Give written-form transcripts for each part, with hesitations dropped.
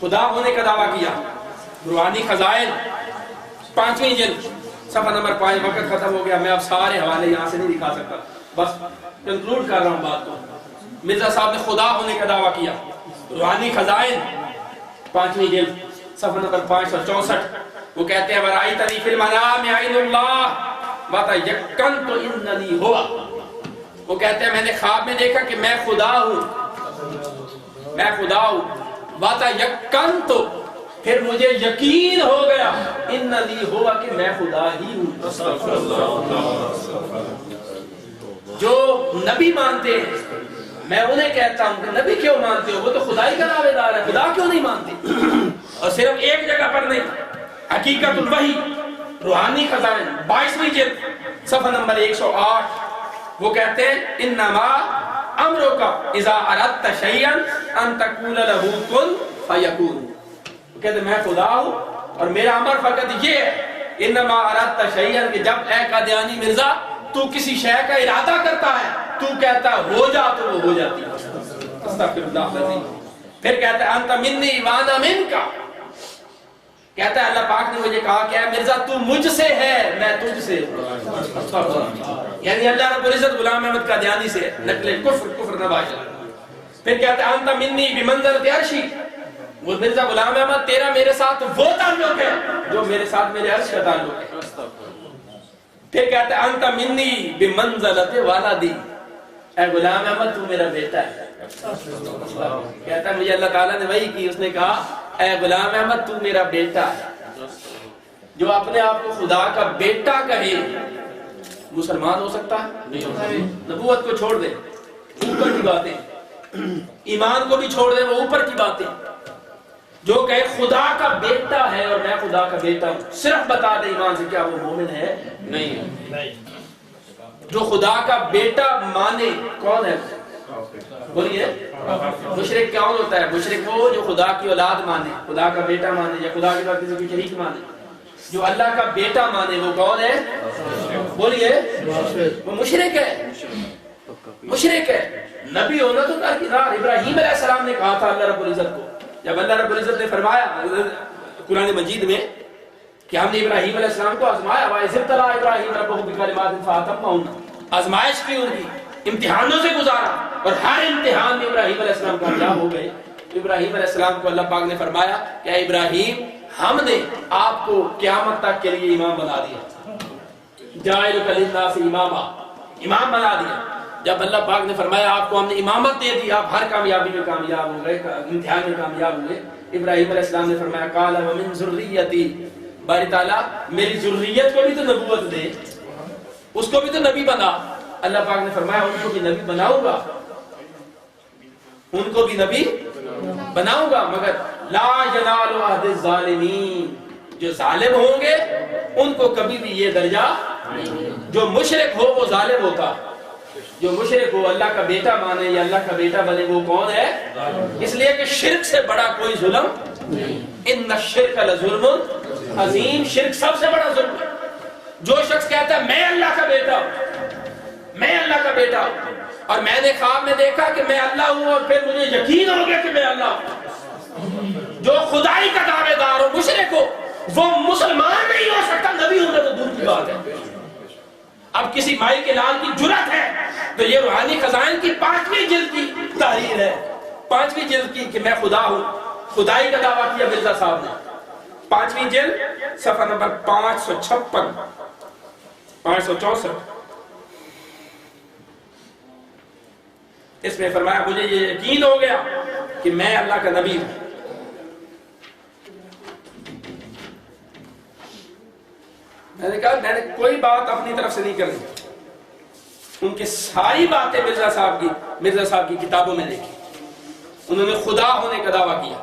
خدا ہونے کا دعویٰ کیا. روحانی خزائن 5ویں جلد صفحہ نمبر 5. وقت ختم ہو گیا, میں اب سارے حوالے یہاں سے نہیں دکھا سکتا, بس کنکلوڈ کر رہا ہوں بات کو. مرزا صاحب نے خدا ہونے کا دعویٰ کیا. روحانی خزائن 5ویں جلد صفحہ نمبر 564. وہ کہتے ہیں ورائیتنی فی المنام عین اللہ وتیقنت اننی ہوا. وہ کہتے ہیں میں نے خواب میں دیکھا کہ میں خدا ہوں, میں خدا ہوں. وتیقنت, پھر مجھے یقین ہو گیا اننی ہوا کہ میں خدا ہی ہوں. جو نبی مانتے ہیں میں انہیں کہتا ہوں کہ نبی کیوں مانتے ہو, وہ تو خدائی کا دعوے دار ہے, خدا کیوں نہیں مانتے؟ اور صرف ایک جگہ پر نہیں, حقیقت الوحی روحانی خزائن 22ویں جلد صفحہ نمبر 108. وہ کہتے ہیں انما امرک اذا اردت شیئا ان تقول له کن فیکون. وہ کہتے ہیں میں خدا ہوں اور میرا امر فقط یہ ہے انما اردت شیئا کہ جب اے قادیانی مرزا تو کسی شے کا ارادہ کرتا ہے تو کہتا ہو جا تو وہ ہو جاتی ہے. استغفر اللہ العظیم. پھر کہتا ہے انت منی وانا منکا, کہتا ہے اللہ پاک نے مجھے کہا کہ اے مرزا تو مجھ سے ہے میں تجھ سے. یعنی اللہ رب العزت غلام احمد قادیانی سے نقل کفر نباشا. پھر کہتا ہے انت منی بمنزلۃ عرشی, وہ مرزا غلام احمد تیرا میرے ساتھ وہ تعلق ہے جو میرے ساتھ میرے عرش کا تعلق ہے. پھر کہتا ہے انت منی بمنزلۃ ولدی, اے غلام احمد تو میرا بیٹا ہے. کہتا ہے مجھے اللہ تعالیٰ نے وحی کی, اس نے کہا اے غلام احمد تو میرا بیٹا ہے. جو اپنے آپ کو خدا کا بیٹا کہے مسلمان ہو سکتا ہے؟ نبوت کو چھوڑ دے, اوپر کی باتیں, ایمان کو بھی چھوڑ دے, وہ اوپر کی باتیں. جو کہے خدا کا بیٹا ہے اور میں خدا کا بیٹا ہوں, صرف بتا دے ایمان سے کیا وہ مومن ہے؟ نہیں. جو خدا کا بیٹا مانے کون ہے؟ بولیے مشرک کون ہوتا ہے؟ مشرک وہ جو خدا کی اولاد مانے, خدا کا بیٹا مانے یا خدا کے ساتھ کسی کی شریک مانے. جو اللہ کا بیٹا مانے وہ کون ہے؟ بولیے وہ مشرک ہے, مشرک ہے. نبی ہونا تو درکنار. ابراہیم علیہ السلام نے کہا تھا اللہ رب العزت کو, جب اللہ رب العزت نے فرمایا قرآن مجید میں کہ ہم نے ابراہیم علیہ السلام کو آزمایا, وَإِذِ ابْتَلَىٰ إِبْرَاهِيمَ رَبُّهُ بِكَلِمَاتٍ فَأَتَمَّهُنَّ, آزمائش کی ان کی, امتحانوں سے گزارا اور ہر امتحان میں ابراہیم علیہ السلام کامیاب ہو گئے. ابراہیم علیہ السلام کو اللہ پاک نے فرمایا کہ اے ابراہیم ہم نے آپ کو قیامت تک کے لیے امام بنا دیا, جَاعِلُكَ لِلنَّاسِ إِمَامًا, امام بنا دیا. جب اللہ پاک نے فرمایا آپ کو ہم نے امامت دے دی, آپ ہر کامیابی میں کامیاب ہو گئے, امتحان میں کامیاب ہوئے. ابراہیم علیہ السلام نے فرمایا قال ومن ذریتی, باری تعالیٰ میری ذریت کو بھی تو نبوت دے, اس کو بھی تو نبی بنا. اللہ پاک نے فرمایا ان کو بھی نبی بناؤں گا, ان کو بھی نبی بناؤں گا, مگر لا ینال عہد الظالمین, جو ظالم ہوں گے ان کو کبھی بھی یہ درجہ, جو مشرک ہو وہ ظالم ہوتا, جو مشرک ہو اللہ کا بیٹا مانے یا اللہ کا بیٹا بنے وہ کون ہے؟ اس لیے کہ شرک سے بڑا کوئی ظلم, ان الشرک لظلم عظیم, شرک سب سے بڑا ظلم. جو شخص کہتا ہے میں اللہ کا بیٹا ہوں, میں اللہ کا بیٹا ہوں, اور میں نے خواب میں دیکھا کہ میں اللہ ہوں اور پھر مجھے یقین ہو گیا کہ میں اللہ ہوں, جو خدائی کا دعوے دار ہو, مشرک ہو, وہ مسلمان نہیں ہو سکتا, نبی ہونا تو دور کی بات ہے. اب کسی مائی کے لال کی جرات ہے تو یہ روحانی خزائن کی 5ویں جلد کی تحریر ہے, 5ویں جلد کی, کہ میں خدا ہوں. خدائی کا دعویٰ کیا مرزا صاحب نے, 5ویں جلد صفحہ نمبر 556 564. اس میں فرمایا مجھے یہ یقین ہو گیا کہ میں اللہ کا نبی ہوں. میں نے کہا میں نے کوئی بات اپنی طرف سے نہیں کرنی, ان کی ساری باتیں مرزا صاحب کی کتابوں میں لکھی. انہوں نے خدا ہونے کا دعویٰ کیا.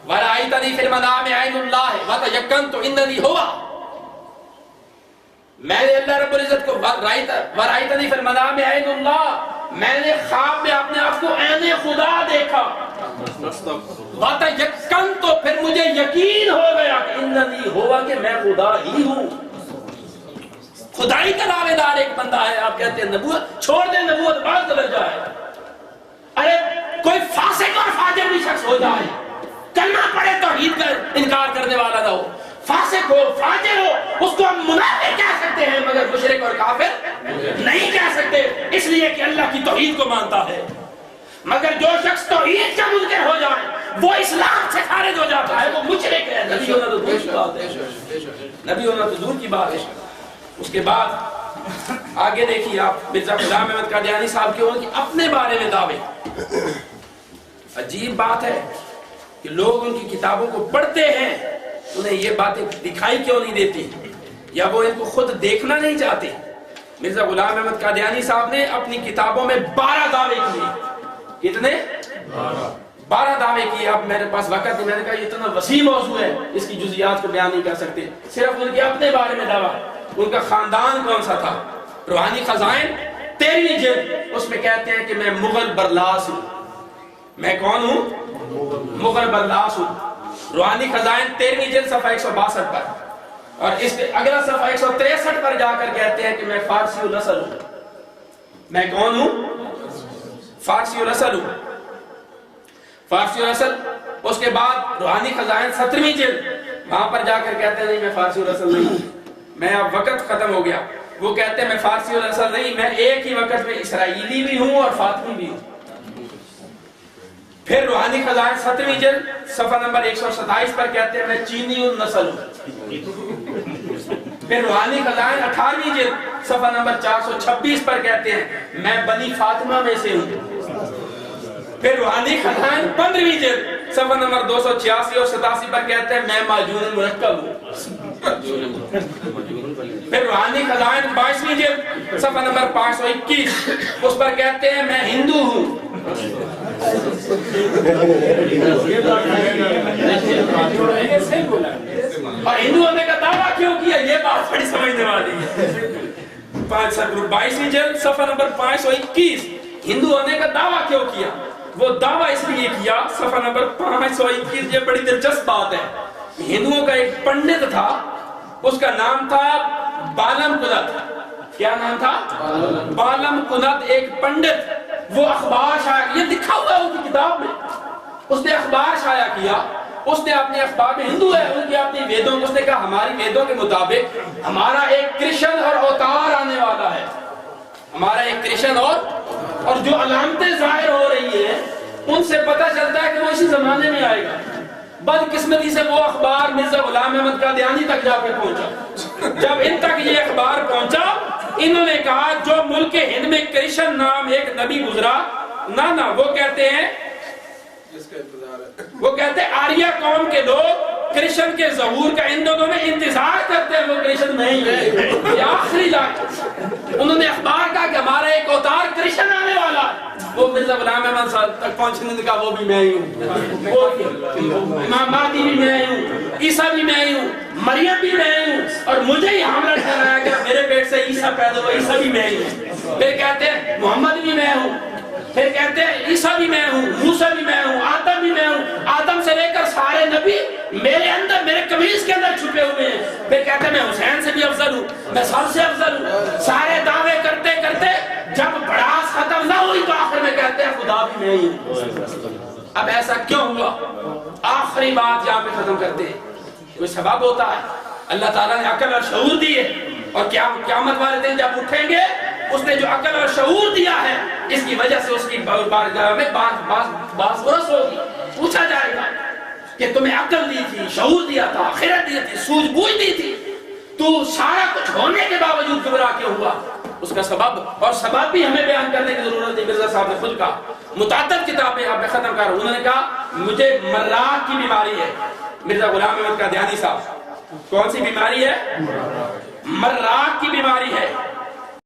وَرَأَيْتَنِي فِي الْمَنَامِ عَيْنُ اللَّهِ وَتَيَقَّنْتُ إِنَّنِي هُوَ, میں نے اللہ رب العزت کو وَرَأَيْتَنِي فِي الْمَنَامِ عَيْنُ اللَّهِ, میں نے خواب میں اپنے آپ کو عین خدا دیکھا. وَتَيَقَّنْتُ, پھر مجھے یقین ہو گیا کہ إِنَّنِي هُوَ, کہ میں خدا ہی ہوں. خدائی کا دعوے دار ایک بندہ ہے, آپ کہتے ہیں نبوت چھوڑ دیں, نبوت بعد درجہ ہے. ارے کوئی فاسق اور فاجر بھی شخص ہو جائے، کلمہ پڑھے توحید کا انکار کرنے والا نہ ہو، فاسق ہو فاجر ہو، اس کو ہم منافق کہہ سکتے ہیں مگر مشرک اور کافر نہیں کہہ سکتے، اس لیے کہ اللہ کی توحید کو مانتا ہے۔ مگر جو شخص توحید کا منکر ہو جائے وہ اسلام سے خارج ہو جاتا ہے، وہ مشرک ہے۔ نبی ہونا تو دور کی بات ہے، نبی ہونا تو دور کی بات ہے۔ اس کے بعد آگے دیکھیے آپ مرزا غلام احمد قادیانی صاحب کے ان کے اپنے بارے میں دعوے۔ عجیب بات ہے کہ لوگ ان کی کتابوں کو پڑھتے ہیں، انہیں یہ باتیں دکھائی کیوں نہیں دیتی، یا وہ ان کو خود دیکھنا نہیں چاہتے۔ مرزا غلام احمد قادیانی صاحب نے اپنی کتابوں میں 12 دعوے کیے۔ کتنے؟ 12 دعوے کیے۔ اب میرے پاس وقت نہیں، میں نے کہا یہ اتنا وسیع موضوع ہے، اس کی جزئیات کو بیان نہیں کر سکتے، صرف ان کے اپنے بارے میں دعویٰ۔ ان کا خاندان کون سا تھا؟ روحانی خزائن 13ویں جلد، اس میں کہتے ہیں کہ میں مغل برلاس ہوں۔ میں کون ہوں؟ مغل برلاس ہوں۔ روحانی خزائن 13ویں جلد صفحہ 162 پر، اور اس کے اگلا صفحہ 163 پر جا کر کہتے ہیں کہ میں فارسی النسل ہوں۔ میں کون ہوں؟ فارسی النسل ہوں، فارسی النسل۔ اس کے بعد روحانی خزائن 17ویں جلد، وہاں پر جا کر کہتے ہیں نہیں میں فارسی النسل نہیں ہوں، میں اب وقت ختم ہو گیا۔ وہ کہتے ہیں میں فارسی النسل نہیں، میں ایک ہی وقت میں اسرائیلی بھی ہوں اور فاطمی بھی ہوں۔ پھر روحانی خزائن 7ویں جلد صفحہ نمبر 127 پر کہتے ہیں میں چینی النسل ہوں۔ پھر روحانی خزائن 18ویں جلد صفحہ نمبر 426 پر کہتے ہیں میں بنی فاطمہ میں سے ہوں۔ پھر روحانی خزائن 15ویں جلد صفحہ نمبر 286 اور 87 پر کہتے ہیں میں معجون مرکب ہوں۔ پھر روحانی خزائن 22ویں جلد صفحہ نمبر 521، اس پر کہتے ہیں میں ہندو ہوں۔ اور ہندو ہونے کا دعویٰ کیوں کیا، یہ بات بڑی سمجھنے والی ہے۔ 22ویں جلد صفحہ نمبر 521، ہندو ہونے کا دعویٰ کیوں کیا؟ وہ دعویٰ اس لیے کیا، صفحہ نمبر 521، یہ بڑی دلچسپ بات ہے۔ ہندوؤں کا ایک پنڈت تھا، اس کا نام تھا بالم کنت۔ کیا نام تھا؟ بالم کنت، ایک پنڈت۔ وہ اخبار شائع، یہ لکھا ہوا ہے ان کی کتاب میں، اس نے اخبار شائع کیا۔ اس نے اپنے اخبار میں، ہندو ہے، ان کی اپنی ویدوں، اس نے کہا ہماری ویدوں کے مطابق ہمارا ایک کرشن اور اوتار آنے والا ہے، ہمارا ایک کرشن اور جو علامتیں ظاہر ہو رہی ہیں ان سے پتہ چلتا ہے کہ وہ اسی زمانے میں آئے گا۔ بدقسمتی سے وہ اخبار مرزا غلام احمد قادیانی تک جا کے پہنچا۔ جب ان تک یہ اخبار پہنچا، انہوں نے کہا جو ملک ہند میں کرشن نام ایک نبی گزرا، نہ وہ کہتے ہیں آریہ قوم کے لوگ کرشن کے ظہور کا ان دونوں میں انتظار کرتے ہیں، وہ کرشن نہیں ہے، یہ آخری لاکھ۔ انہوں نے اخبار کہا کہ ہمارا ایک اوتار کرشن آنے والا ہے۔ وہ مرزا غلام احمد صاحب تک پہنچنے نے کہا وہ بھی میں ہی ہوں، امام مہدی بھی میں ہی ہوں، عیسیٰ بھی میں ہی ہوں، مریم بھی میں ہی ہوں، اور مجھے ہی حاملہ ٹھہرایا گیا، میرے پیٹ سے عیسیٰ پیدا ہوا، عیسیٰ بھی میں ہی ہوں۔ پھر کہتے ہیں محمد بھی میں ہوں، پھر کہتے ہیں عیسیٰ بھی میں ہوں، موسیٰ بھی میں ہوں، آدم بھی میں ہوں، آدم سے لے کر سارے نبی میرے اندر، میرے قمیص کے اندر چھپے ہوئے ہیں۔ پھر کہتے ہیں میں حسین سے بھی افضل ہوں، میں سب سے افضل ہوں۔ سارے دعوے کرتے کرتے جب بڑاس ختم نہ ہوئی تو آخر میں کہتے ہیں خدا بھی میں ہی ہوں۔ اب ایسا کیوں ہوا؟ آخری بات یہاں پہ ختم کرتے ہیں، کوئی سبب ہوتا ہے، اللہ تعالیٰ نے عقل اور شعور دیے، اور قیامت والے دن جب اٹھیں گے اس نے جو عقل اور شعور دیا ہے اس کی وجہ سے اس کی بارگاہ میں باس برس ہوگی، پوچھا جائے گا کہ تمہیں عقل دی تھی، شعور دیا تھا، خیرت دی تھی، سوجھ بوجھ دی تھی، تو سارا کچھ ہونے کے باوجود گمراہ کیوں ہوا؟ اس کا سبب، اور سبب بھی ہمیں بیان کرنے کی ضرورت ہے۔ مرزا صاحب نے خود کہا، متعدد کتابیں آپ میں ختم کر رہا ہوں، انہوں نے کہا مجھے مراق کی بیماری ہے۔ مرزا غلام احمد قادیانی صاحب، کون سی بیماری ہے؟ مراق کی بیماری ہے۔